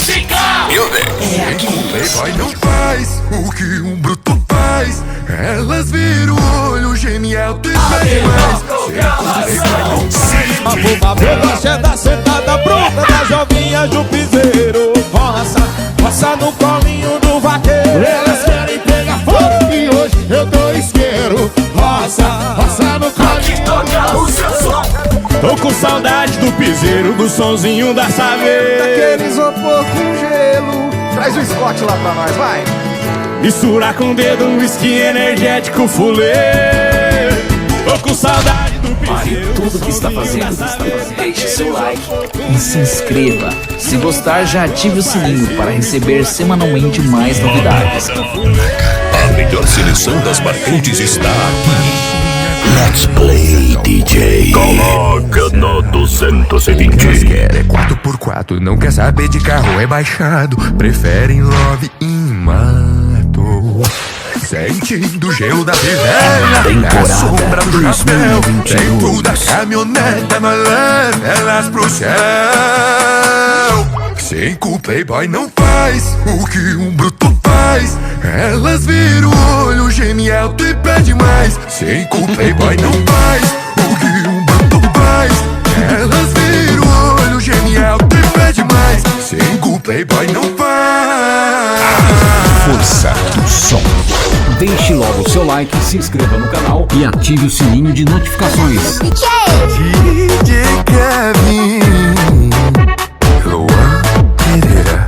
música. É aqui. O playboy não faz o que um bruto faz. Elas viram o olho, gemem alto e pede mais. A boba pela da sentada bruta da jovinha do piseiro. Roça, roça no colinho do vaqueiro. Elas querem pegar fogo e hoje eu tô isqueiro. Roça, roça no colinho do vaqueiro. Tô com saudade do piseiro, do sonzinho da saveira. Daquele isopor com gelo. Traz o Scott lá pra nós, vai. Misturar com o dedo um whisky energético fulê. Tô com saudade do piseiro. Tudo que está fazendo, deixe seu like e se inscreva. Se gostar, já ative o sininho para receber semanalmente mais novidades. A melhor seleção das marcantes está aqui. Let's Play DJ. Coloca no 220. Elas querem 4x4, não quer saber de carro rebaixado. Preferem love e mato. Sentindo o gelo da fivela, na sombra do chapéu, dentro da caminhoneta, nós leva elas pro céu. Sem que o playboy não faz o que um bruto faz. Elas viram o olho, gemem alto e pede mais. Sem que o playboy não faz o que um bruto faz. Elas viram o olho, gemem alto e pede mais. Sem que o playboy não faz. Força do som. Deixe logo o seu like, se inscreva no canal e ative o sininho de notificações. DJ Kevin, Luan Pereira.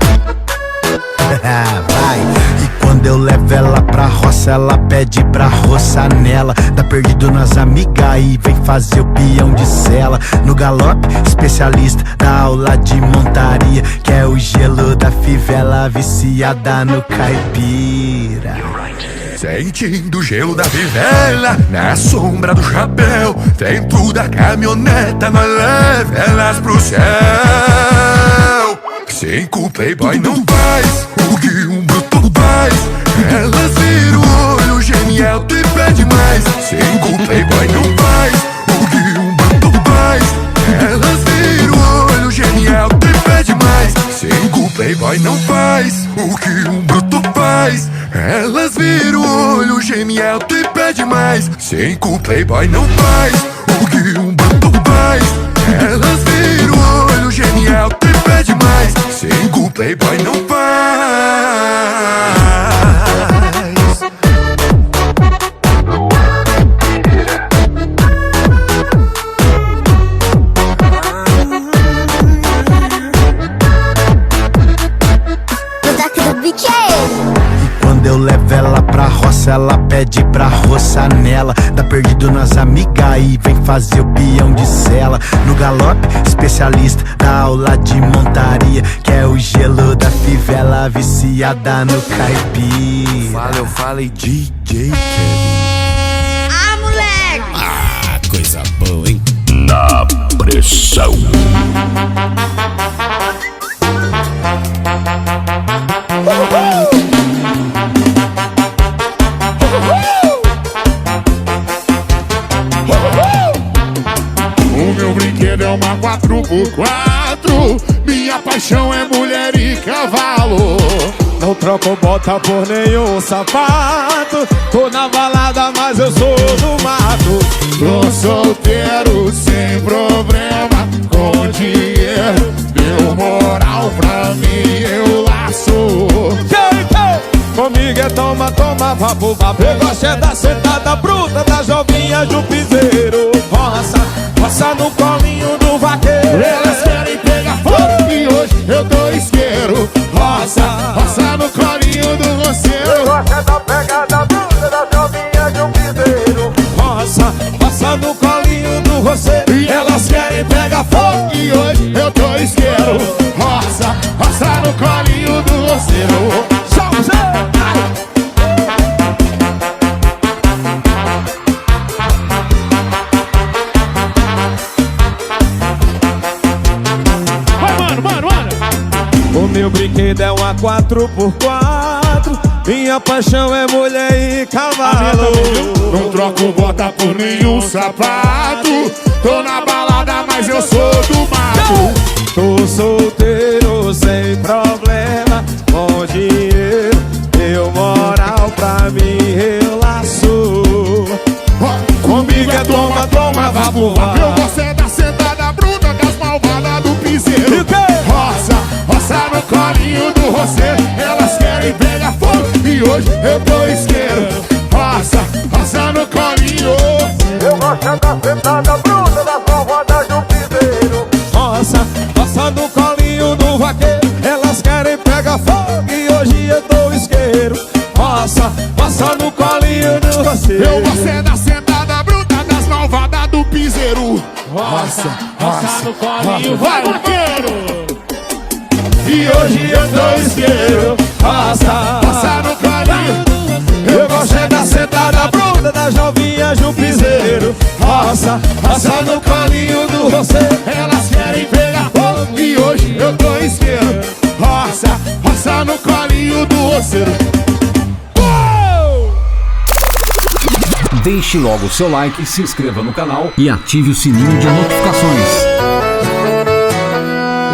Vai. E quando eu levo ela pra roça, ela pede pra roçar nela. Tá perdido nas amigas e vem fazer o peão de sela. No galope, especialista da aula de montaria, que é o gelo da fivela, viciada no caipira. Sentindo o gelo da fivela, na sombra do chapéu, dentro da caminhoneta, nós leva elas pro céu. Sem que o playboy não faz o que um bruto faz. Elas viram o olho, gemem alto e pede mais. Sem que o playboy não faz o que um bruto faz. Elas viram o olho, gemem alto e pede mais. Sem que o playboy não faz o que um bruto faz. Elas viram o olho, gemem alto e pede mais. Sem que o playboy não faz o que um bruto faz. Elas viram o olho, gemem alto e pede mais. Sem que o playboy não faz. Quando eu levo ela pra roça, ela pede pra roçar nela. Tá perdido nas amigas e vem fazer o peão de sela. No galope, especialista da aula de montaria, que é o gelo da fivela, viciada no caipira. Fala, eu falei DJ Kevin. Ah, moleque! Ah, coisa boa, hein? Na pressão. O meu brinquedo é uma 4x4. Minha paixão é mulher e cavalo. Não troco bota por nenhum sapato. Tô na balada, mas eu sou do mato. Tô solteiro sem problema, com dinheiro. Deu moral pra mim, eu laço. Comigo é toma, toma, papo, papo. Eu gosto é da sentada bruta da jovinha do piseiro. Roça, roça no colinho do vaqueiro. Elas querem pegar fogo e hoje eu tô isqueiro. Roça, roça no colinho do roceiro. Gosta da pegada bruta da jovinha do piseiro. Roça, roça no colinho do roceiro. E elas querem pegar fogo e hoje eu tô isqueiro. Roça, roça no colinho do roceiro. O meu brinquedo é uma 4x4. Minha paixão é mulher e cavalo. Não troco bota por nenhum sapato. Tô na balada, mas eu sou do mato. Tô solteiro sem problema. e hoje eu tô isqueiro. Roça, roça no colinho. Eu gosto é da sentada bruta das malvadas do piseiro. Roça, roça no colinho do vaqueiro. Elas querem pegar fogo e hoje eu dou isqueiro. Roça, roça no colinho do vaqueiro. Eu gosto é da sentada bruta das malvadas do piseiro. Roça, roça no colinho, vai vaqueiro. e hoje eu dou isqueiro. Roça, Roça no colinho. eu gosto é da sentada bruta das novinhas do piseiro. Roça, roça no colinho do roceiro. Elas querem pegar fogo e hoje eu tô isqueiro. Roça, roça no colinho do roceiro. Deixe logo o seu like, se inscreva no canal e ative o sininho de notificações.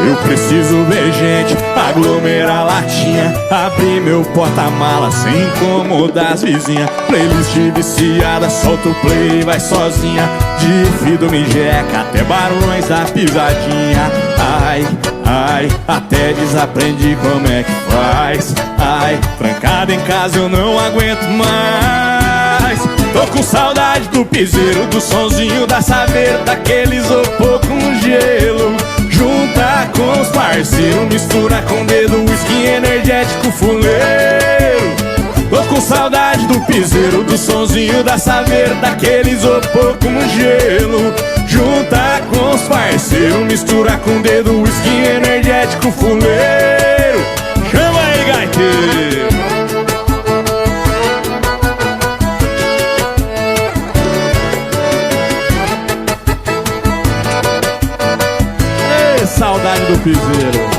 Eu preciso ver gente, aglomerar latinha, abrir meu porta-mala sem incomodar as vizinhas. Playlist viciada, solta o play e vai sozinha. De Fido Mijeca até Barões da Pisadinha. Ai, ai, até desaprendi como é que faz. Ai, trancado em casa eu não aguento mais. Tô com saudade do piseiro, do sonzinho da saveira, daquele isopor com gelo. Junta com os parceiros, mistura com dedo, whisky energético fuleiro. Tô com saudade do piseiro, do sonzinho da saveira, daquele isopor com gelo. Junta com os parceiros, mistura com dedo, whisky energético fuleiro. Chama aí, gaiteiro! Saudade do piseiro.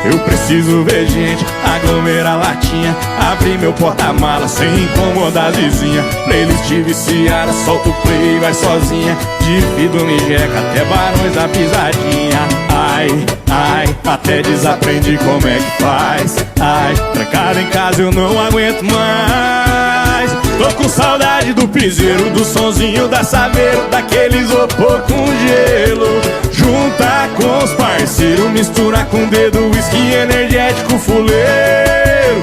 Eu preciso ver gente, aglomerar latinha, abrir meu porta-mala sem incomodar a vizinha. Playlist viciada, solta o play e vai sozinha. De Fido Mijeca até Barões da Pisadinha. Ai, ai, até desaprendi como é que faz. Ai, trancado em casa eu não aguento mais. Tô com saudade do piseiro, do sonzinho da saveira, daquele isopor com gelo. Junta com os parceiros, mistura com dedo, whisky energético fuleiro.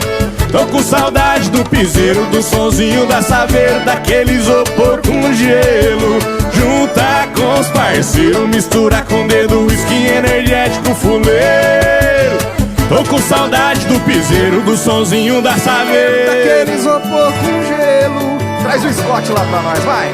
Tô com saudade do piseiro, do sonzinho da saveira, daquele isopor com gelo. Junta com os parceiros, mistura com dedo, whisky energético fuleiro. Tô com saudade do piseiro, do sonzinho da saveira, daquele isopor com gelo. Traz o Scott lá pra nós, vai!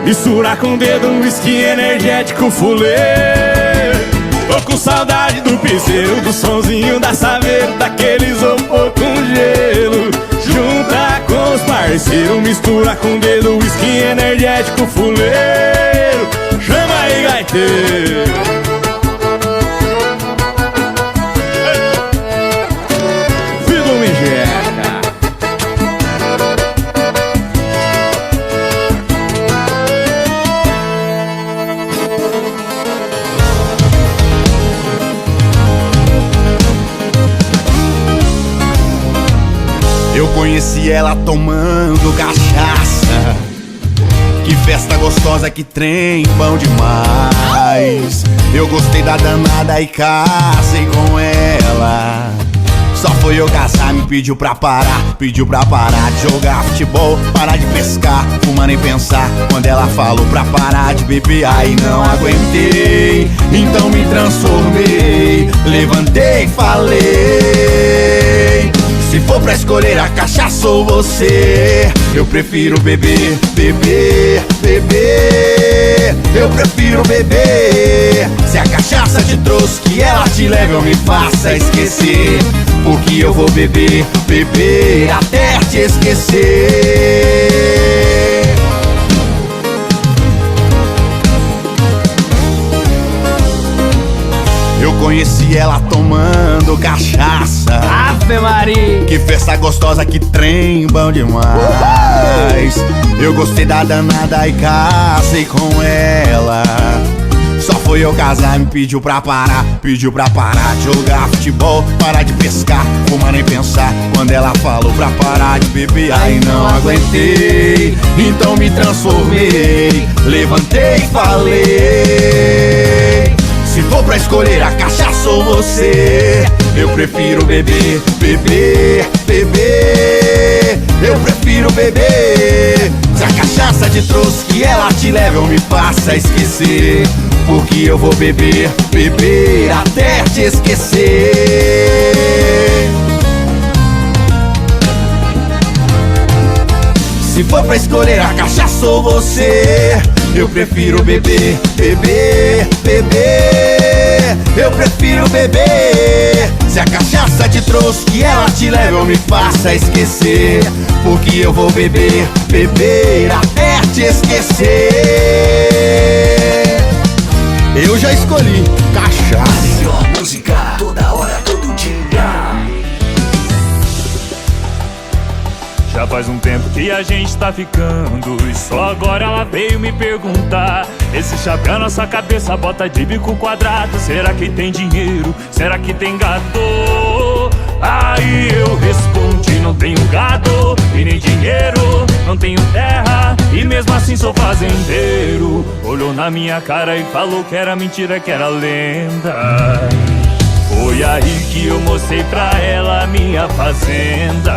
mistura com dedo, whisky energético fuleiro. Tô com saudade do piseiro, do sonzinho da saveira, daquele isopor com gelo. Junta com os parceiros, mistura com dedo, whisky energético fuleiro. Chama aí, gaiteiro! Fido Mijeca. Eu conheci ela tomando cachaça. Que festa gostosa, que trem bom demais. Eu gostei da danada e casei com ela. Só foi eu casar, me pediu pra parar de jogar futebol, parar de pescar, fumar nem pensar. Quando ela falou pra parar de beber, aí não aguentei, então me transformei. Levantei e falei: se for pra escolher a cachaça ou você, eu prefiro beber, beber, beber. Eu prefiro beber. Se a cachaça te trouxe, que ela te leve ou me faça esquecer. Porque eu vou beber, beber até te esquecer. Eu conheci ela tomando cachaça. Ave Maria! Que festa gostosa, que trem bom demais. Eu gostei da danada e casei com ela. Só foi eu casar, me pediu pra parar de jogar futebol, parar de pescar, fumar nem pensar. Quando ela falou pra parar de beber, aí não aguentei, então me transformei. Levantei e falei: se for pra escolher a cachaça ou você, eu prefiro beber, beber, beber. eu prefiro beber. Se a cachaça te trouxe que ela te leva, eu me faça esquecer. Porque eu vou beber, beber até te esquecer. Se for pra escolher a cachaça ou você, eu prefiro beber, beber, beber. Eu prefiro beber. Se a cachaça te trouxe que ela te leva, eu me faça esquecer. Porque eu vou beber, beber até te esquecer. Eu já escolhi cachaça. Melhor música, toda hora, todo dia. Já faz um tempo que a gente tá ficando e só agora ela veio me perguntar. Esse chapéu na sua cabeça bota de bico quadrado. Será que tem dinheiro? Será que tem gado? Aí eu respondi, não tenho gado e nem dinheiro, não tenho terra e mesmo assim sou fazendeiro. Olhou na minha cara e falou que era mentira, que era lenda. Foi aí que eu mostrei pra ela a minha fazenda.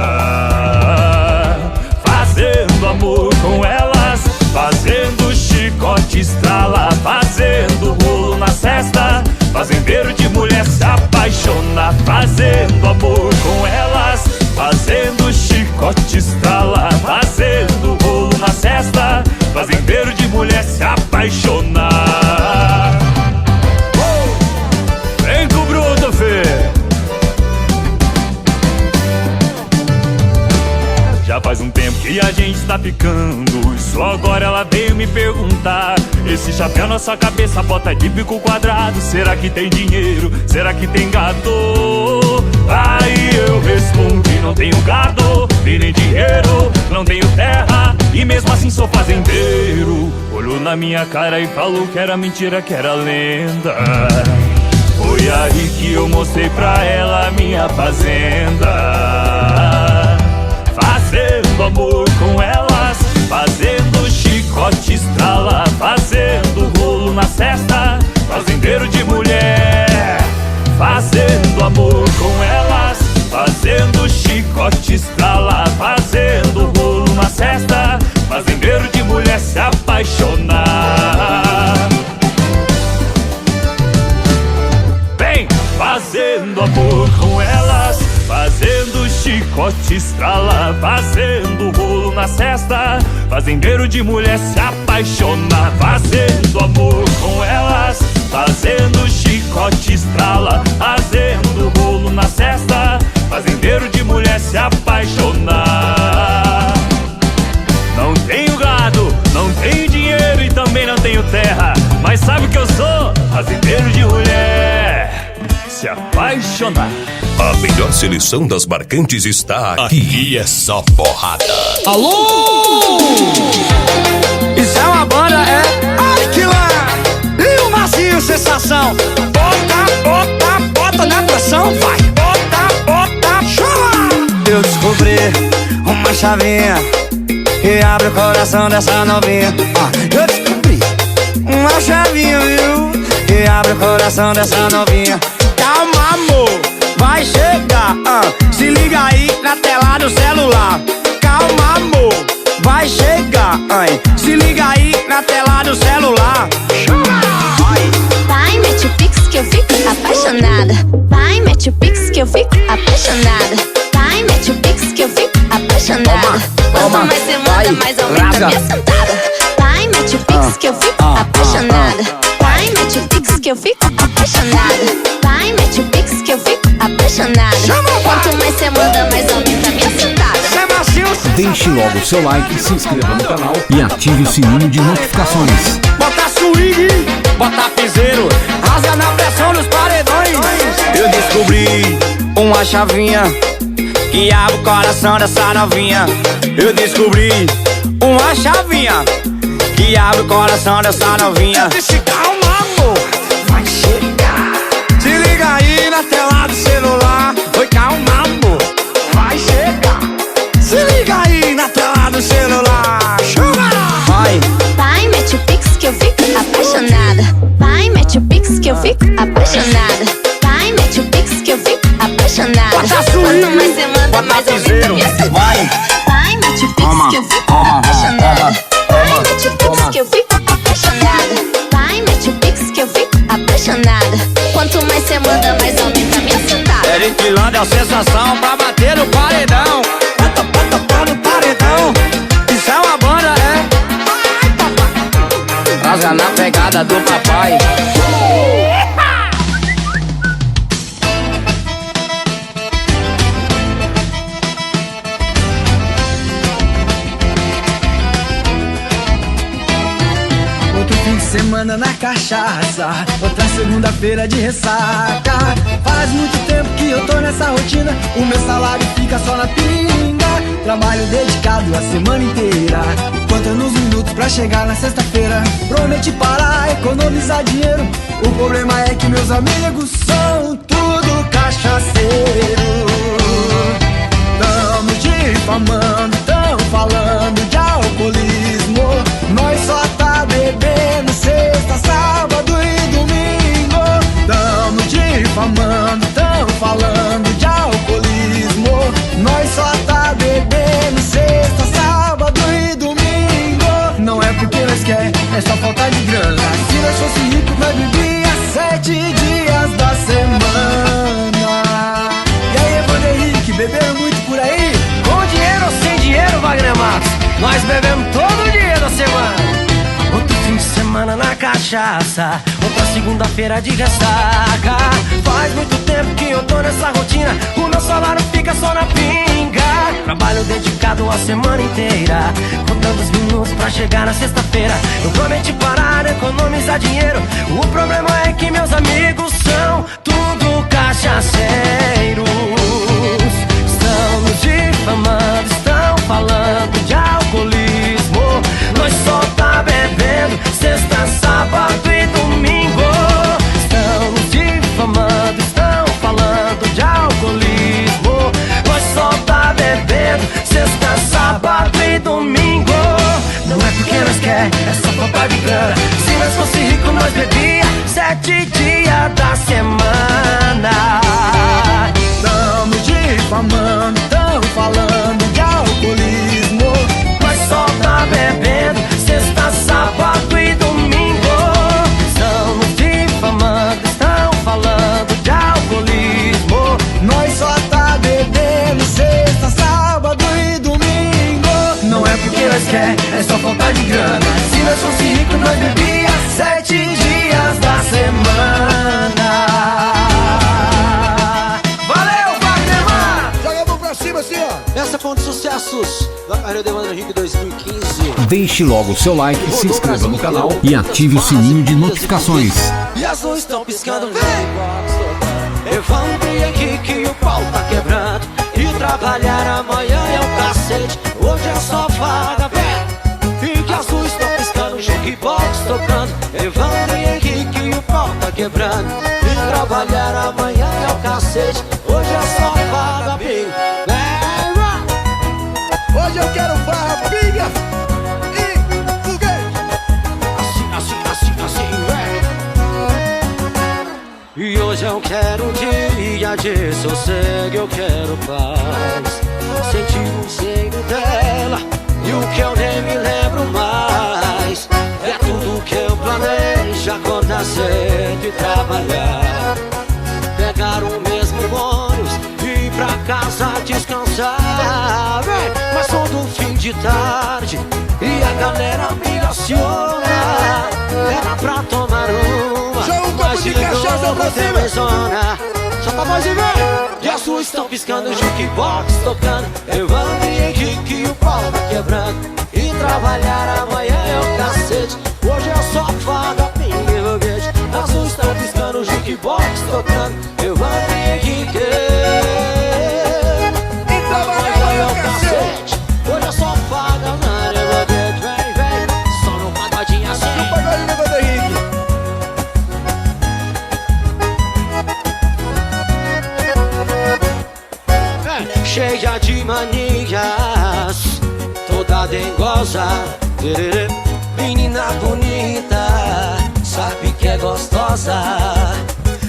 Fazendo amor com elas, fazendo chicote estrala, fazendo rolo na cesta. Fazendeiro de mulher se apaixona. Fazendo amor com elas, fazendo chicote estrala, fazendo rolo na cesta. Fazendeiro de mulher se apaixona. Vem com o bruto, fê. Já faz um tempo que a gente tá ficando e só agora ela veio me perguntar. Esse chapéu na sua cabeça bota de bico quadrado. Será que tem dinheiro? Será que tem gado? Aí eu respondi, não tenho gado e nem dinheiro, não tenho terra e mesmo assim sou fazendeiro. Olhou na minha cara e falou que era mentira, que era lenda. Foi aí que eu mostrei pra ela a minha fazenda. Fazendo amor com elas, fazendo chicote estrala, fazendo rolo na cesta. Fazendeiro de mulher. Fazendo amor com elas, fazendo chicote estrala, fazendo rolo na cesta. Fazendeiro de mulher se apaixonar. Vem! Fazendo amor com elas, fazendo chicote estrala, fazendo rolo na cesta. Fazendeiro de mulher se apaixona. Fazendo amor com elas, fazendo chicote estrala, fazendo rolo na cesta. Fazendeiro de mulher se apaixona. Não tenho gado, não tenho dinheiro e também não tenho terra, mas sabe o que eu sou? Fazendeiro de mulher se apaixonar. A melhor seleção das marcantes está aqui. É só porrada. Alô! Isso é uma banda, é Aquila e o Mazinho Sensação. Bota, bota, bota na pressão, vai. Bota, bota, chama! Eu descobri uma chavinha que abre o coração dessa novinha. Eu descobri uma chavinha, viu, que abre o coração dessa novinha. Calma, amor, vai chegar, se liga aí na tela do celular. Calma, amor, vai chegar, se liga aí na tela do celular. Vai, mete o pix que eu fico apaixonada. Vai, mete o pix que eu fico apaixonada. Vai, mete o pix que eu fico apaixonada. Quanto mais você manda, mais aumenta minha sentada. Vai, mete o pix que eu fico apaixonada. Vai, mete o pix que eu fico apaixonada. Vai, mete o pix que eu fico apaixonada. Quanto mais você manda, mais aumenta minha sentada. Deixe logo o seu like, se inscreva no canal e ative o sininho de notificações. Bota swing, bota piseiro, rasga na pressão dos paredões. Eu descobri uma chavinha que abre o coração dessa novinha. Eu descobri uma chavinha que abre o coração dessa novinha. Eu disse calma, amor, vai chegar. Se liga aí na tela do celular. Oi, calma, amor, vai chegar. Se liga aí na tela do celular. Chama! Vai! Vai, mete o pix que eu fico apaixonada. Vai, mete o pix que eu fico apaixonada. Vai, mete o pix que eu fico apaixonada. Bota swing, quanto mais você manda, bota mais aumenta piseiro, minha sentada. vai! Vai, piscando é a sensação pra bater no paredão. Bota, bota, bota no paredão. Isso é uma banda, é? Rasga na pegada do papai. Outro fim de semana na cachaça, outra segunda-feira de ressaca. Faz muito tempo que eu tô nessa rotina, o meu salário fica só na pinga. Trabalho dedicado a semana inteira, contando os minutos pra chegar na sexta-feira. Prometi parar, economizar dinheiro, o problema é que meus amigos são tudo cachaceiro. Tamo difamando, tão falando de alcoolismo. Nós só tá bebendo sexta, sábado e domingo. Tamo difamando, tão falando de alcoolismo. Nós só tá bebendo sexta, sábado e domingo. Não é porque nós quer, é só falta de grana. Se nós fosse rico, nós bebia 7 dias da semana. E aí, Evandro Henrique, beberam muito por aí? Com dinheiro ou sem dinheiro, Wagner Matos, nós bebemos todo dia da semana. Outro fim de semana na cachaça, outra segunda-feira de ressaca. Faz muito tempo que eu tô nessa rotina, o meu salário fica só na pinga. Trabalho dedicado a semana inteira, contando os minutos pra chegar na sexta-feira. Eu prometi parar, economizar dinheiro, o problema é que meus amigos são tudo cachaceiros. Estão nos difamando, estão falando de alcoolismo. Nós só tá bebendo sexta, sábado e domingo. Estão nos difamando, estão falando de alcoolismo. Nós só tá bebendo sexta, sábado e domingo. Não é porque nós quer, é só falta de grana. Se nós fosse rico, nós bebia 7 dias da semana. Tamo difamando, tão falando de alcoolismo. Nós só tá bebendo sexta, sábado e domingo. Estão nos difamando, estão falando de alcoolismo. Nós só tá bebendo sexta, sábado e domingo. Não é porque nós quer, é só falta de grana. Se nós fosse rico, nós bebia 7 dias da semana. Valeu, Wagner Matos! Joga a mão pra cima assim, ó. Essa foi um dos sucessos da carreira de Evandro Henrique 2015. Deixe logo o seu like, se inscreva no canal e ative o sininho de notificações. E as luzes estão piscando, vem! Evandro Henrique, o pau tá quebrando. E trabalhar amanhã é um cacete, hoje é só vaga, vem! E que as luzes estão piscando, jukebox tocando. Evandro Henrique, o pau tá quebrando. E trabalhar amanhã é um cacete, hoje é só vaga, vem! Hoje eu quero farra, pinga e foguete. Assim, e hoje eu quero um dia de sossego, eu quero paz. Sentir o cheiro dela e o que eu nem me lembro mais. É tudo que eu planejo, acordar cedo e trabalhar. Pegar o mesmo ônibus e ir pra casa descansar. Mas todo fim de tarde e a galera me aciona. Era pra tomar uma, joga um copo de cachaça pra cima. Só tá voz e vem. E as luzes estão piscando, jukebox tocando. Evandro Henrique e o pau tá quebrando. E trabalhar amanhã é o cacete, hoje é só vaga, pinga e foguete. As luzes estão piscando, jukebox tocando. Evandro Henrique e trabalhar amanhã é o cacete, hoje é só vaga, mano, eu vou ver, vem. Só no pagodinho assim. no pagodinho do Evandro Henrique. Cheia de manias, toda dengosa. Menina bonita, sabe que é gostosa.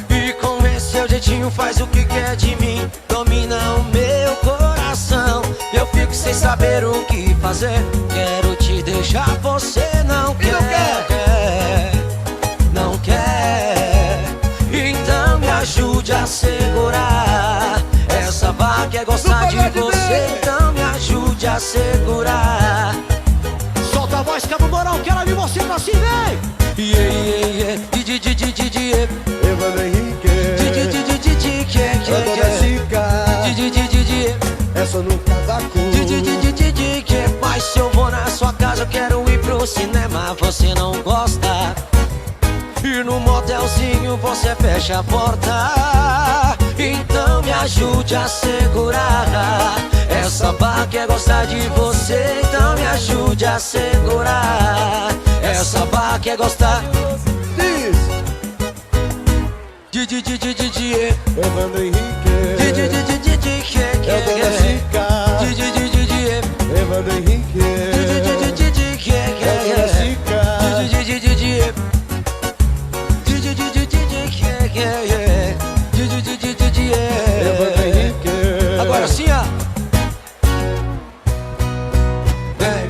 E com esse seu jeitinho faz o que quer de mim, domina o meu coração. Eu fico sem saber o que fazer. Quero te deixar, você não quer. Não quer. Então me ajude a segurar você, então me ajude a segurar. Solta a voz, Cabo Moral, quero ouvir você pra assim, vem! Evandro Henrique, Antônia Chica, é só no cavaco. Mas se eu vou na sua casa, eu quero ir pro cinema, você não gosta. Ir no motelzinho, você fecha a porta. Então me ajude a segurar. Essa barra quer gostar de você, então me ajude a segurar. Essa barra quer gostar. Diz Evandro Henrique, Antônia Chica, Evandro Henrique, Antônia Chica. Evandro Henrique. Agora sim, ó.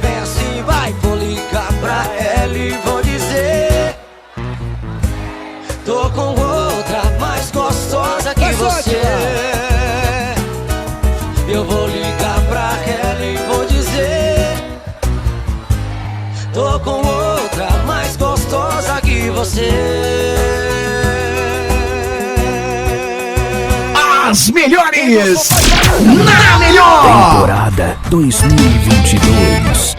Vem assim, vai. Vou ligar pra ela e vou dizer: tô com outra mais gostosa que você. Eu vou ligar pra ela e vou dizer: tô com outra mais gostosa que você. As melhores na melhor temporada 2022.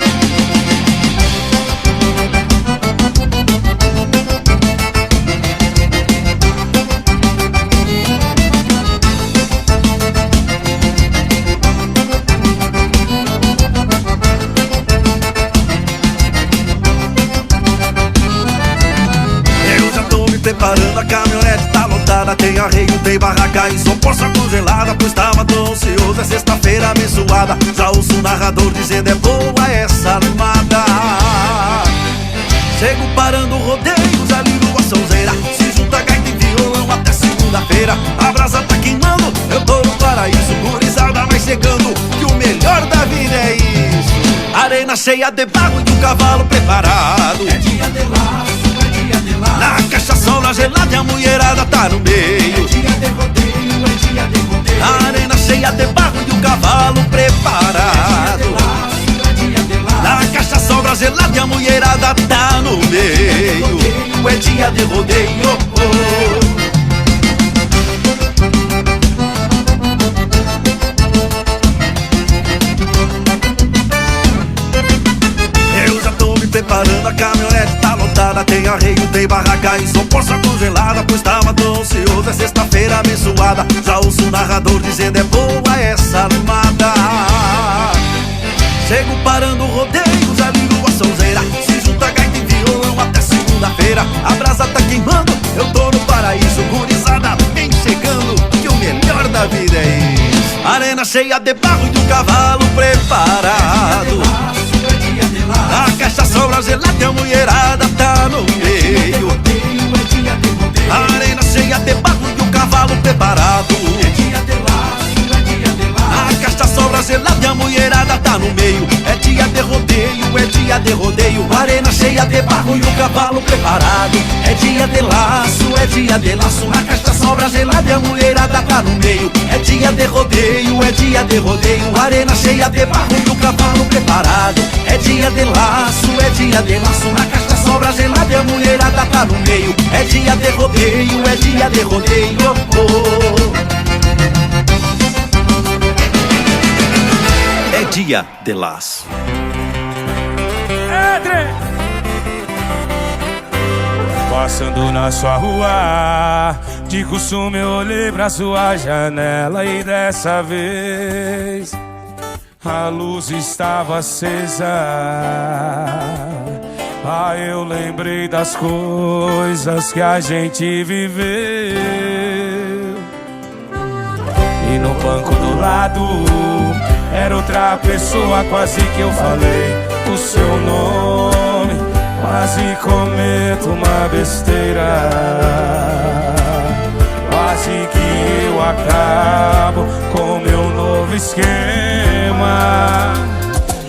Preparando, a caminhonete tá lotada. Tem arreio, tem barraca e só porça congelada. Pois tava tão ansioso, é sexta-feira abençoada. Já ouço o narrador dizendo: é boa essa armada. Chego parando rodeios ali no Açãozeira. Se junta gaita e violão até segunda-feira. A brasa tá queimando, eu tô no paraíso. Gurizada vai chegando, que o melhor da vida é isso. Arena cheia de barro e um cavalo preparado. É dia de laço. Na cachaçola gelada e a mulherada tá no meio. É dia de rodeio, é dia de rodeio. Na arena cheia de barro e o cavalo preparado. É dia de laço. Na cachaçola gelada e a mulherada tá no meio. É dia de rodeio. Eu já tô me preparando, a caminhonete tá lotada. Tem arreio, tem barraca e só porça congelada. Pois tava tão ansioso, é sexta-feira abençoada. Já ouço o narrador dizendo: é boa essa armada. Chego parando rodeios ali no Açãozeira. Se junta gaita e violão até segunda-feira. A brasa tá queimando, eu tô no paraíso. Gurizada vem chegando, que o melhor da vida é isso. Arena cheia de barro e um cavalo preparado. A cachaçola gelada e a mulherada tá no meio. A arena cheia de barro e o cavalo preparado. A cachaçola gelada e a mulherada tá no meio. É dia de rodeio, é dia de rodeio. Arena cheia de barro e o cavalo preparado. É dia de laço, é dia de laço. A cachaçola gelada e a mulherada tá no meio. É dia de rodeio, é dia de rodeio. Arena cheia de barro e o cavalo preparado. É dia de laço, é dia de laço. Na cachaçola gelada e a mulherada tá no meio. É dia de rodeio, é dia de rodeio. É dia de laço. Entre! Passando na sua rua, de costume eu olhei pra sua janela. E dessa vez a luz estava acesa. Ah, eu lembrei das coisas que a gente viveu. E no banco do lado era outra pessoa, quase que eu falei o seu nome. Quase cometo uma besteira. Quase que eu acabo com meu novo esquema.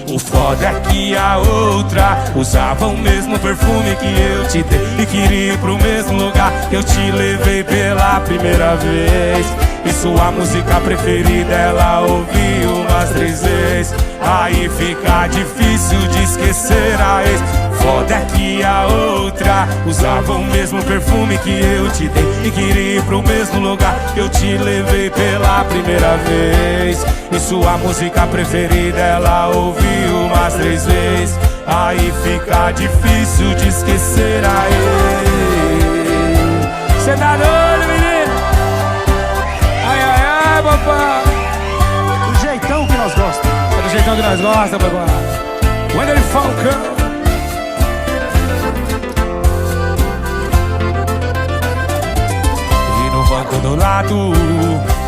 O foda é que que a outra usava o mesmo perfume que eu te dei e queria ir pro mesmo lugar que eu te levei pela primeira vez. E sua música preferida ela ouviu umas 3 vezes. Aí fica difícil de esquecer a ex. Foda é que a outra usava o mesmo perfume que eu te dei e queria ir pro mesmo lugar que eu te levei pela primeira vez. E sua música preferida ela ouviu umas 3 vezes. Aí fica difícil de esquecer a ex. Cê tá doido, menino? Ai, ai, ai, papai. Do jeitão que nós gostamos. É do jeitão que nós gostamos, papai. Wendel Falcão. Banco do lado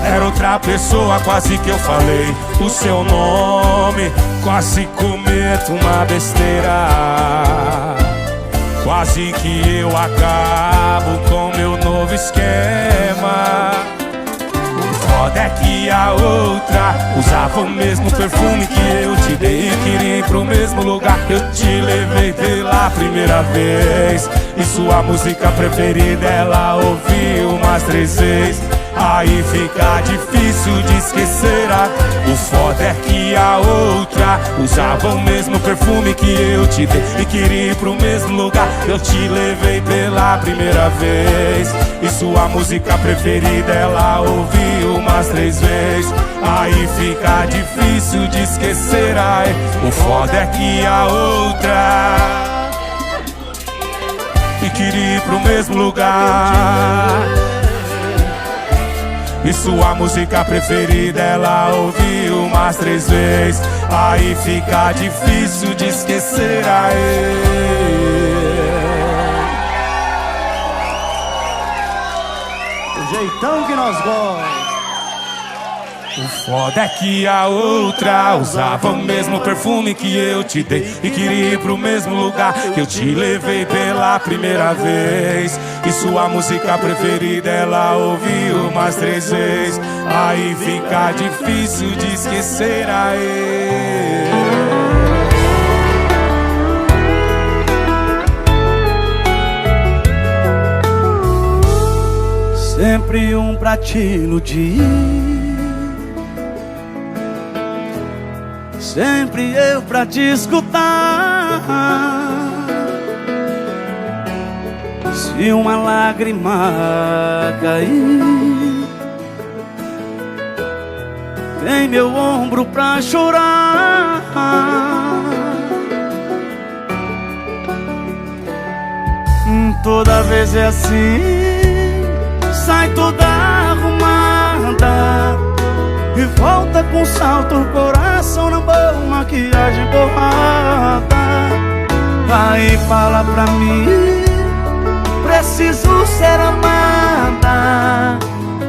era outra pessoa, quase que eu falei o seu nome. Quase cometo uma besteira, quase que eu acabo com meu novo esquema. Foda é que a outra usava o mesmo perfume que eu te dei e queria ir pro mesmo lugar que eu te levei pela primeira vez. E sua música preferida ela ouviu umas 3 vezes. Aí fica difícil de esquecer a... O foda é que a outra usava o mesmo perfume que eu te dei e queria ir pro mesmo lugar que eu te levei pela primeira vez. E sua música preferida ela ouviu umas 3 vezes. Aí fica difícil de esquecer a... O foda é que a outra e queria ir pro mesmo lugar. E sua música preferida ela ouviu umas 3 vezes. Aí fica difícil de esquecer a Do jeitão que nós gostamos. O foda é que a outra usava o mesmo perfume que eu te dei e queria ir pro mesmo lugar que eu te levei pela primeira vez. E sua música preferida ela ouviu umas 3 vezes. Aí fica difícil de esquecer a Sempre um pra te iludir, sempre eu pra te escutar. Se uma lágrima cair, tem meu ombro pra chorar. Toda vez é assim, sai toda arrumada e volta com salto, coração na mão, maquiagem borrada. Aí fala pra mim, preciso ser amada,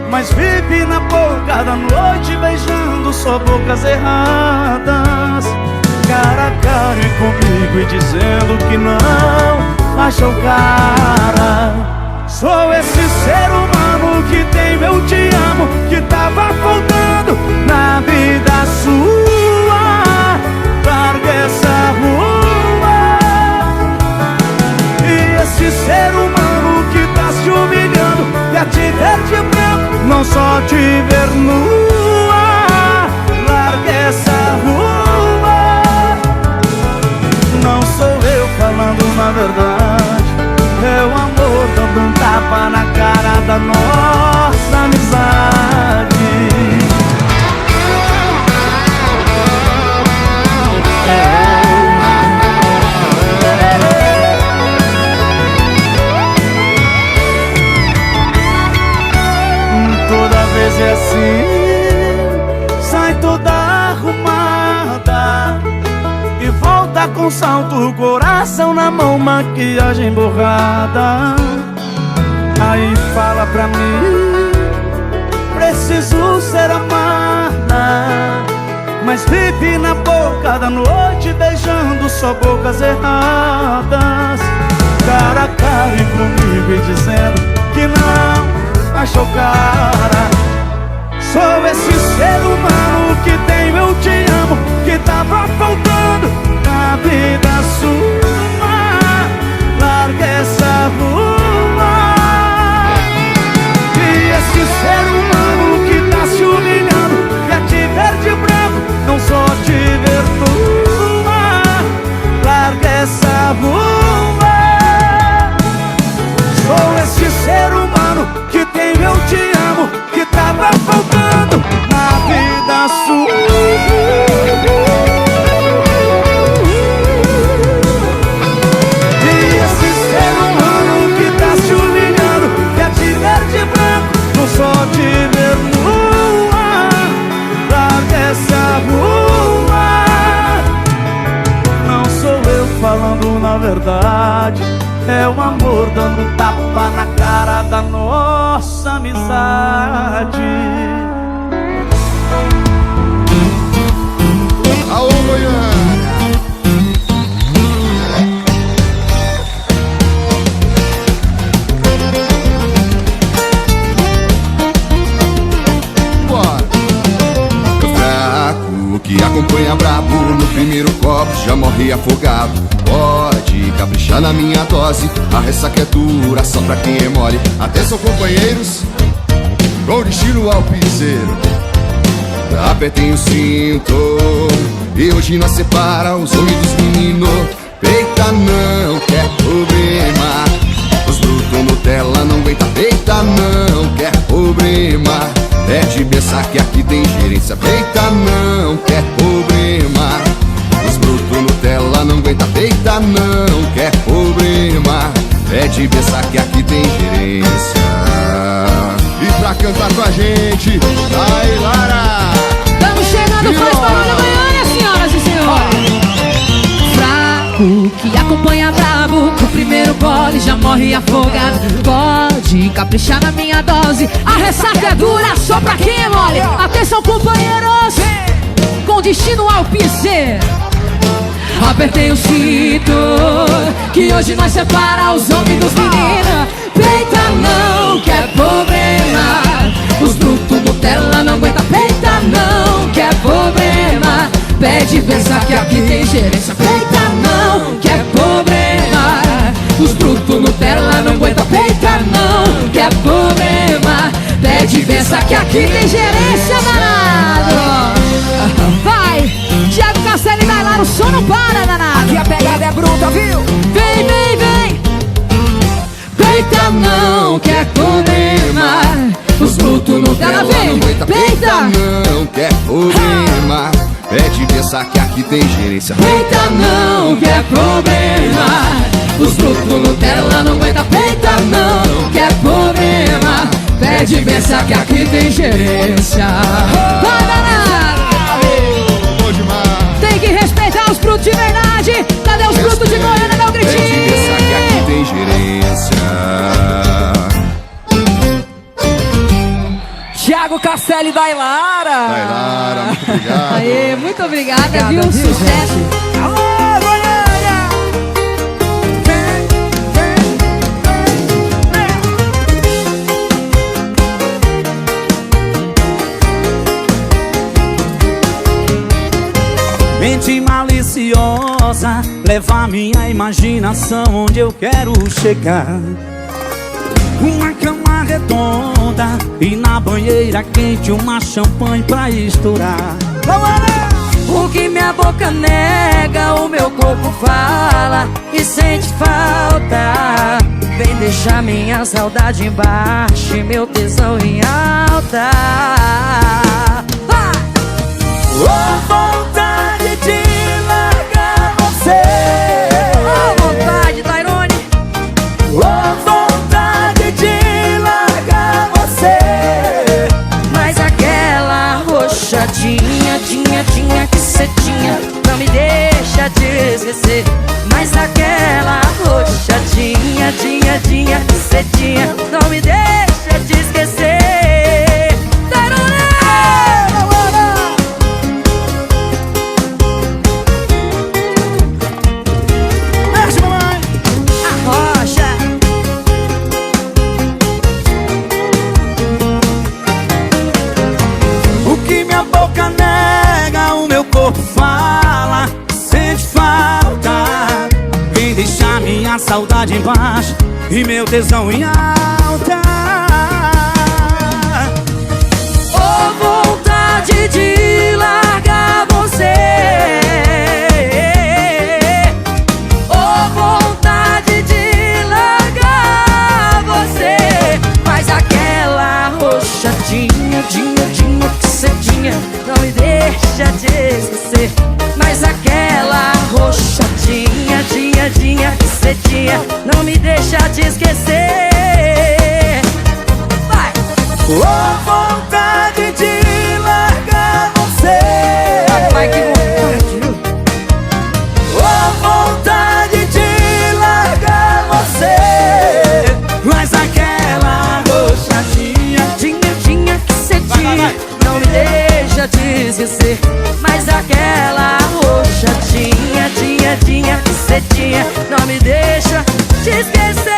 mas vive na boca da noite beijando só bocas erradas. Cara a cara comigo e dizendo que não acha o cara. Sou esse ser humano que tem meu te amo, que tava faltando na vida sua. Larga essa rua. E esse ser humano que tá se humilhando, quer te ver de branco, não só te ver nua. Larga essa rua. Não sou eu falando na verdade, é o amor dando um tapa na cara da nossa amizade. Toda vez é assim, sai toda arrumada e volta com salto, coração na mão, maquiagem borrada. Aí fala pra mim, preciso ser amada, mas vive na boca da noite beijando só bocas erradas. Cara a cara e comigo e dizendo que não achou cara. Sou esse ser humano que tem meu te amo, que tava faltando na vida E esse ser humano que tá se humilhando quer te ver de branco, não só te ver nua, pra ver se arruma. Não sou eu falando na verdade, é o amor dando tapa na cara da nossa amizade. Alô, Goiânia! Bora! Meu fraco que acompanha brabo, no primeiro copo já morre afogado. Pode caprichar na minha dose, a ressaca é dura só pra quem é mole. Atenção companheiros, com destino ao piseiro. Apertem o cinto e hoje nós separa os homens dos meninos. Peita não quer problema, os brutos Nutella não aguenta. Peita não quer problema, pede beça que aqui tem gerência. Peita não quer problema, os brutos Nutella não aguenta. Peita não quer problema, pede beça que aqui tem gerência. E pra cantar com a gente, aí Lara! Estamos chegando, faz barulho Goiânia, senhoras e senhores. Fraco que acompanha brabo, no primeiro gole já morre afogado. Pode caprichar na minha dose, a ressaca é dura só pra quem é mole. Atenção companheiros, com destino ao piseiro. Apertei o cinto, que hoje nós separa os homens dos meninos. Peita não quer problema, os brutos Nutella não aguenta. Peita não quer problema, pede pensar que aqui tem gerência. Peita não quer problema, os brutos Nutella não aguenta. Peita não quer problema, pede pensar que aqui tem gerência, danado. Vai, Thiago Castelli e Dailara, o som não para, danado. Aqui a pegada é bruta, viu? Vem, vem, vem. Peita não quer problema, os brutos Nutella vem. Peita não quer problema, pede beça que aqui tem gerência. Peita não quer problema, os brutos Nutella não aguenta. Peita não quer problema, pede beça que aqui tem gerência. Vai, danado! Tem que respeitar os brutos de verdade. Cadê os brutos de Goiânia, meu gritinho? Pede beça que aqui tem gerência. Thiago Castelli e Dailara. Dailara, muito obrigado. Aê, muito obrigada, viu? Sucesso. Alô, Goiânia! Mente maliciosa leva minha imaginação onde eu quero chegar. Uma cama redonda e na banheira quente uma champanhe pra estourar. O que minha boca nega, o meu corpo fala e sente falta. Vem deixar minha saudade embaixo e meu tesão em alta. Oh, vontade de largar você. Oh, vontade, Tairone. Oh, vontade de largar você. Mas aquela roxadinha, tinha que cê tinha, não me deixa te esquecer. Mas aquela roxadinha, tinha que cê tinha, não me deixa te esquecer. Fala, sente falta. Vem deixar minha saudade embaixo e meu tesão em alta. Oh, vontade de largar você. Oh, vontade de largar você. Mas aquela roxadinha, que cê tinha, não me deixa deixa te esquecer. Mas aquela roxadinha, dinha que cê tinha, não me deixa te esquecer. Vai! Oh, vontade de largar você. Vai que vontade. Oh, vontade de largar você. Mas aquela roxadinha, dinha que cê tinha, não me deixa te esquecer. Mas aquela roxadinha, dinha que cê tinha, não me deixa te esquecer.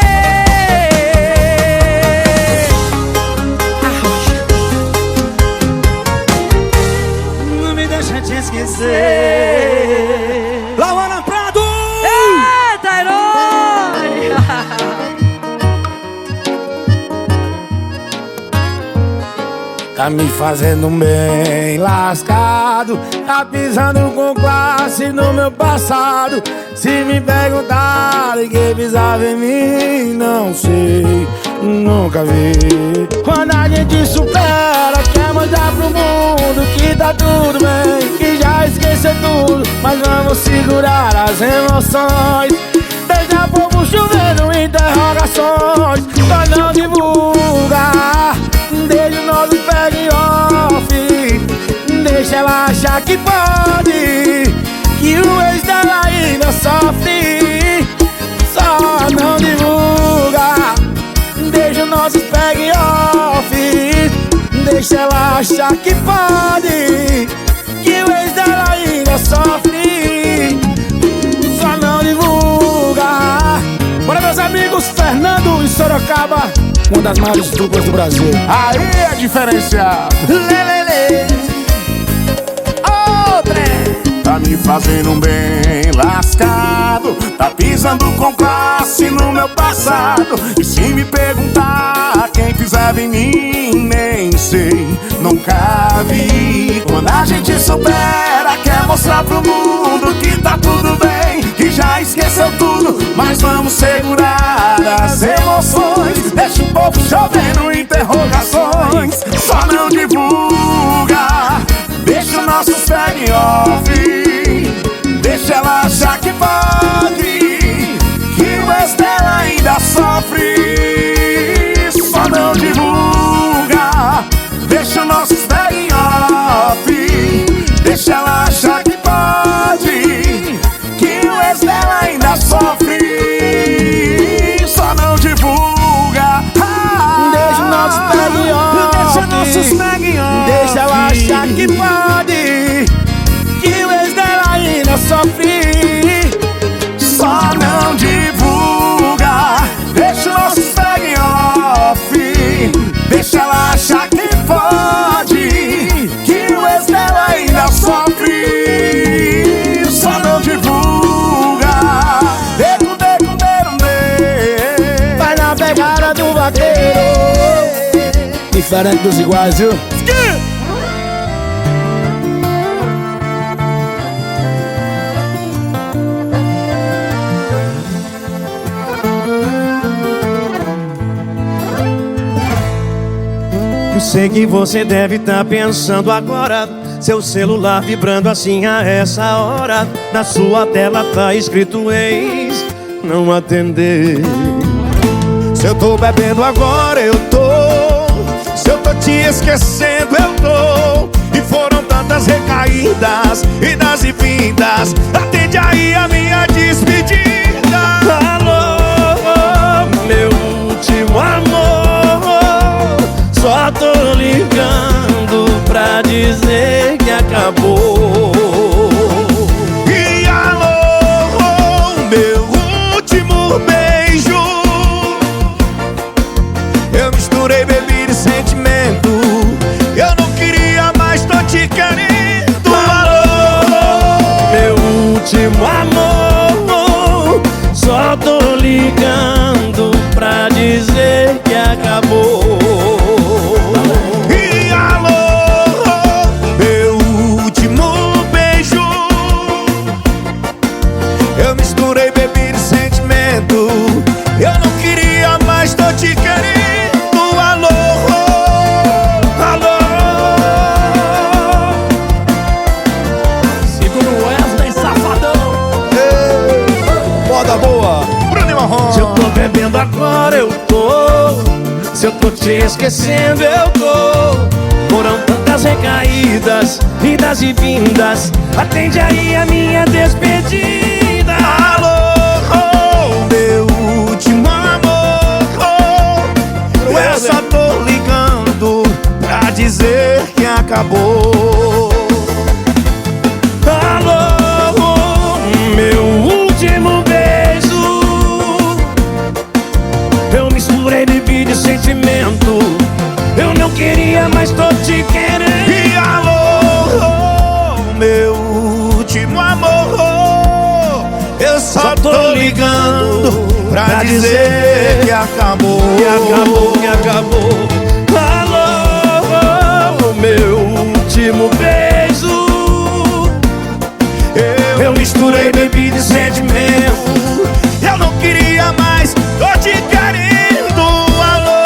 A roxa não me deixa te esquecer. Laura Prado! Eita, herói! Tá me fazendo bem lascado, tá pisando com classe no meu passado. Se me perguntarem quem pisava em mim, não sei, nunca vi. Quando a gente supera, quer mostrar pro mundo que tá tudo bem, que já esqueceu tudo, mas vamos segurar as emoções. Deixa o povo chovendo interrogações, mas não divulga. Deixa o nosso peg off, deixa ela achar que pode, que o ex dela ainda sofre. Só não divulga. Deixa o nosso peg off, deixa ela achar que pode, que o ex dela ainda sofre. Só não divulga. Bora, meus amigos, Fernando e Sorocaba, uma das maiores duplas do Brasil. Aí é diferenciado. Lelele. Outra. Tá me fazendo bem lascado, tá pisando com classe no meu passado. E se me perguntar quem pisava em mim, nem sei, nunca vi. Quando a gente supera, quer mostrar pro mundo que tá tudo bem, que já esqueceu tudo, mas vamos segurar as emoções. Deixa o povo chovendo interrogações, só não divulga. Deixa o nosso peg off, deixa ela achar que pode, que o ex dela ainda sofre. Só não divulga. Deixa o nosso peg off, deixa ela achar que pode, que o ex dela ainda sofre. Só não divulga. Deixa o nosso peg off, deixa nossos peg off, deixa ela achar que pode, que o ex dela ainda sofre. Só não divulga. Deixa o nosso peg off, deixa ela achar que pode, que o ex dela ainda sofre. Só não divulga. Deco, deco, deco, deco. Vai na pegada do vaqueiro, diferente dos iguais, viu? Eu sei que você deve estar pensando agora, seu celular vibrando assim a essa hora. Na sua tela tá escrito ex, não atender. Se eu tô bebendo agora, eu tô. Se eu tô te esquecendo, eu tô. E foram tantas recaídas, idas e vindas. Atende aí a minha despedida. Alô, meu último amor, só tô ligando pra dizer que acabou. E alô, meu último beijo, eu misturei bebida e sentimento. Eu não queria mais, tô te querendo. Alô, meu último amor, só tô ligando pra dizer que acabou. E alô, meu último beijo, eu misturei bebida e sentimento. Eu não queria mais, tô te querendo. Alô, alô. esquecendo agora eu tô. Se eu tô te esquecendo eu tô. Foram tantas recaídas, idas e vindas. Atende aí a minha despedida. Alô, meu último amor, eu só tô ligando pra dizer que acabou. Alô, meu último beijo. Eu misturei bebida e sentimento. Eu não queria, mas tô te querendo. E alô, meu último amor, eu só tô ligando pra dizer que acabou. Que acabou, que acabou. Alô, meu último beijo. Eu misturei bebida e sentimento. Eu não queria mais, tô te querendo. Alô,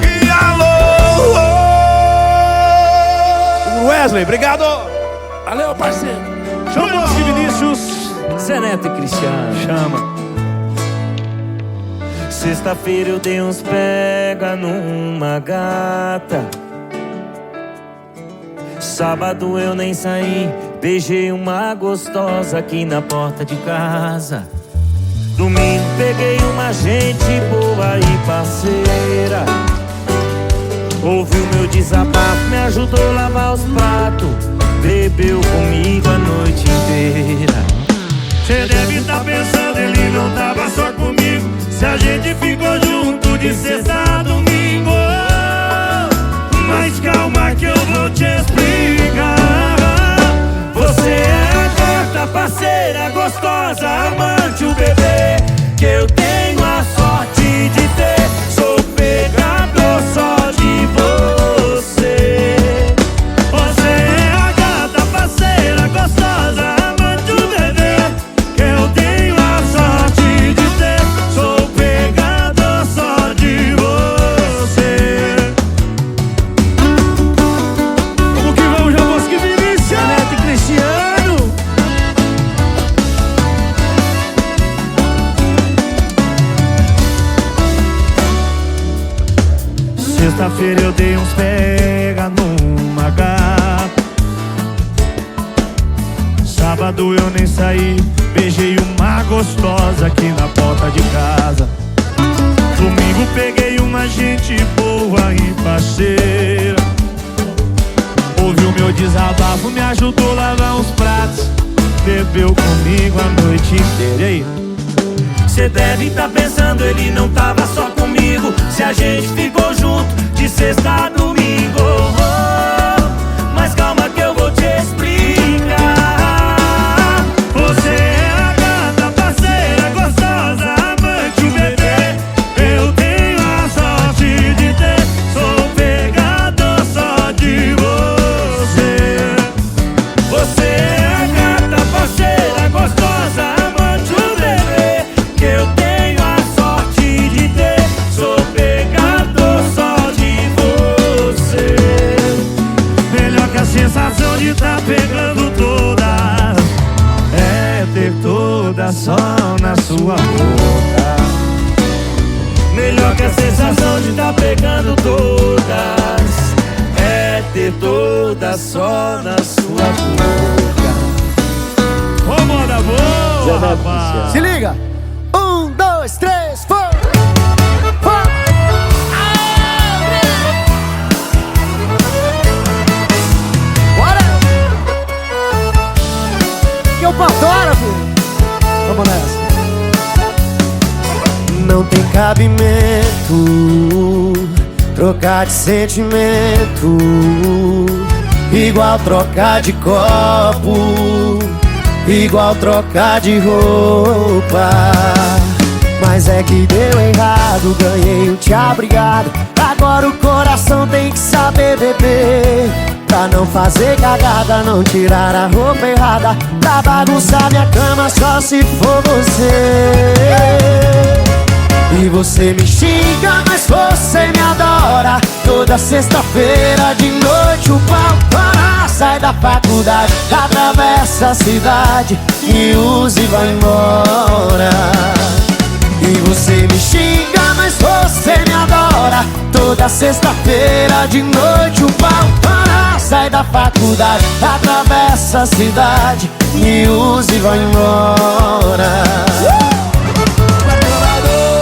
e alô. Wesley, obrigado. Valeu, parceiro. Chama os Vinícius, Zé Neto e Cristiano. chama. Sexta-feira eu dei uns pega numa gata. Sábado eu nem saí, beijei uma gostosa aqui na porta de casa. Domingo peguei uma gente boa e parceira. Ouviu meu desabafo, me ajudou a lavar os pratos. Bebeu comigo a noite inteira. Cê deve estar pensando, ele não tava só comigo. Se a gente ficou junto de sexta a domingo. Mas calma que eu vou te explicar. Você é a quarta parceira gostosa, amante, o bebê que eu tenho a sorte de ter. Sou pegador só de você. Você é a gata parceira gostosa, amante, o bebê que eu tenho a sorte de ter. Sou pegador só de você. Como que vamos, João Bosco e Vinícius? Neto e Cristiano. Sexta-feira eu dei uns pega numa gata. Sábado eu nem saí, beijei uma gostosa aqui na porta de casa. Domingo peguei uma gente boa e parceira. Ouviu meu desabafo, me ajudou a lavar uns pratos. Bebeu comigo a noite inteira. E aí? Cê deve estar pensando, ele não tava só comigo. Se a gente ficou junto de sexta a domingo. Mas calma que eu vou te explicar. Você é a gata parceira gostosa, amante, o bebê eu tenho a sorte de ter. Sou pegador só de você. Você é a gata parceira gostosa, amante, o bebê que eu tenho a sorte de ter. Sou pegador só de você. Melhor que a sensação de tá pegando todas é ter toda só na sua boca. Melhor que a sensação de tá pegando todas é ter todas só na sua boca. Ô, moda boa, rapaz. Se liga. 1, 2, 3, foi. Bora! Que eu fotógrafo. Vamos nessa. Não tem cabimento trocar de sentimento, igual trocar de copo, igual trocar de roupa. Mas é que deu errado, ganhei um tchau, obrigado. Agora o coração tem que saber beber, pra não fazer cagada, não tirar a roupa errada, pra bagunçar minha cama só se for você. E você me xinga, mas você me adora. Tô Toda sexta-feira de noite o pau para. Sai da faculdade, atravessa a cidade, me usa e vai embora. E você me xinga, mas você me adora. Toda sexta-feira de noite o pau para. Sai da faculdade, atravessa a cidade, me usa e vai embora.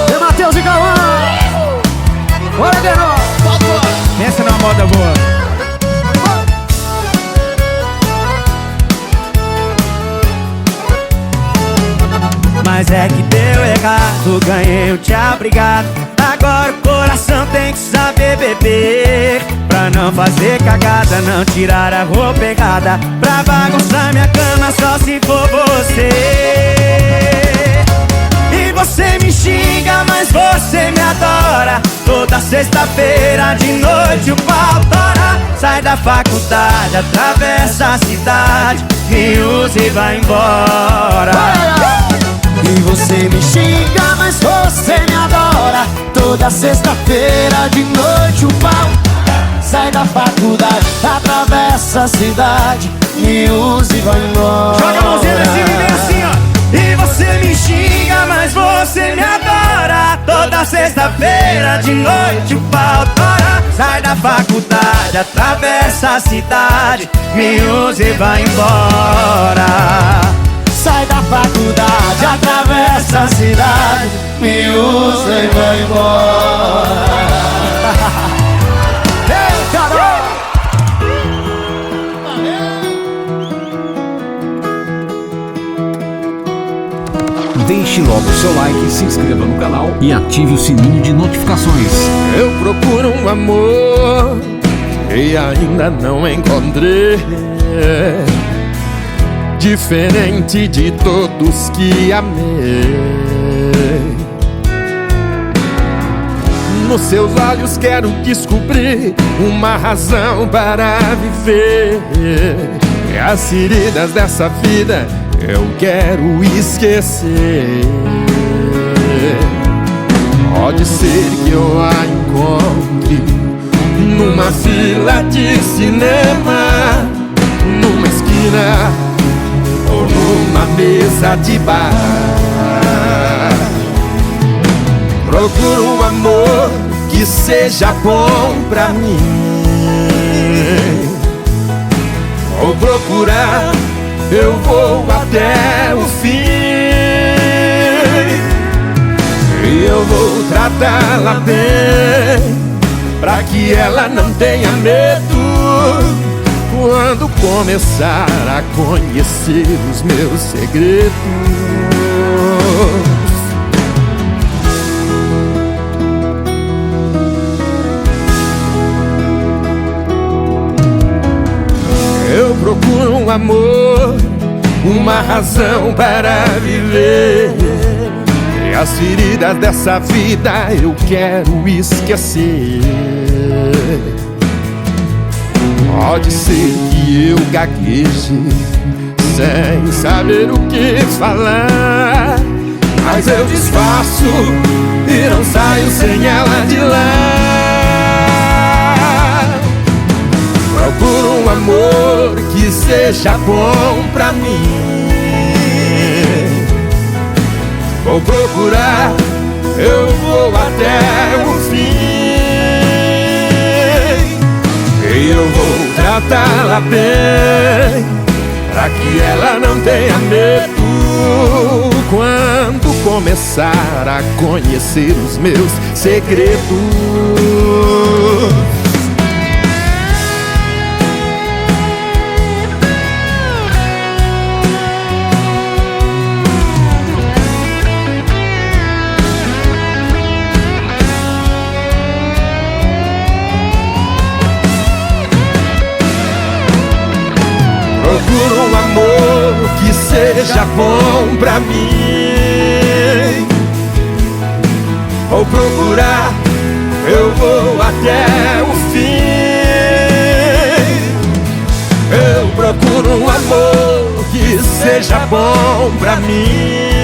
E Matheus e Cauã. Bora, Guerreiro. Pensa numa moda boa. Mas é que deu errado, ganhei o tchau, obrigado. Agora o coração tem que saber beber, pra não fazer cagada, não tirar a roupa errada, pra bagunçar minha cama só se for você. E você me xinga, mas você me adora. Toda sexta-feira de noite o pau tora. Sai da faculdade, atravessa a cidade, me usa e vai embora. E você me xinga, mas você me adora. Toda sexta-feira de noite o pau. Sai da faculdade, atravessa a cidade, me usa e vai embora. Joga a mãozinha pra cima e vem assim, ó. E você me xinga, mas você me adora. Toda sexta-feira de noite o pau tora. Sai da faculdade, atravessa a cidade, me usa e vai embora. Sai da faculdade, atravessa a cidade, me usa e vai embora. Ei, Carol! Deixe logo seu like, se inscreva no canal e ative o sininho de notificações. Eu procuro um amor e ainda não encontrei, diferente de todos que amei. Nos seus olhos quero descobrir uma razão para viver, e as feridas dessa vida eu quero esquecer. Pode ser que eu a encontre numa fila de cinema, numa esquina ou numa mesa de bar. Procuro um amor que seja bom pra mim. Vou procurar, eu vou até o fim, e eu vou tratá-la bem, pra que ela não tenha medo quando começar a conhecer os meus segredos. Eu procuro um amor, uma razão para viver, e as feridas dessa vida eu quero esquecer. Pode ser que eu gagueje sem saber o que falar, mas eu disfarço e não saio sem ela de lá. Procuro um amor que seja bom pra mim. Vou procurar, eu vou até o fim, e eu vou tratá-la bem, pra que ela não tenha medo quando começar a conhecer os meus segredos. Procuro um amor que seja bom pra mim. Vou procurar, eu vou até o fim. Eu procuro um amor que seja bom pra mim.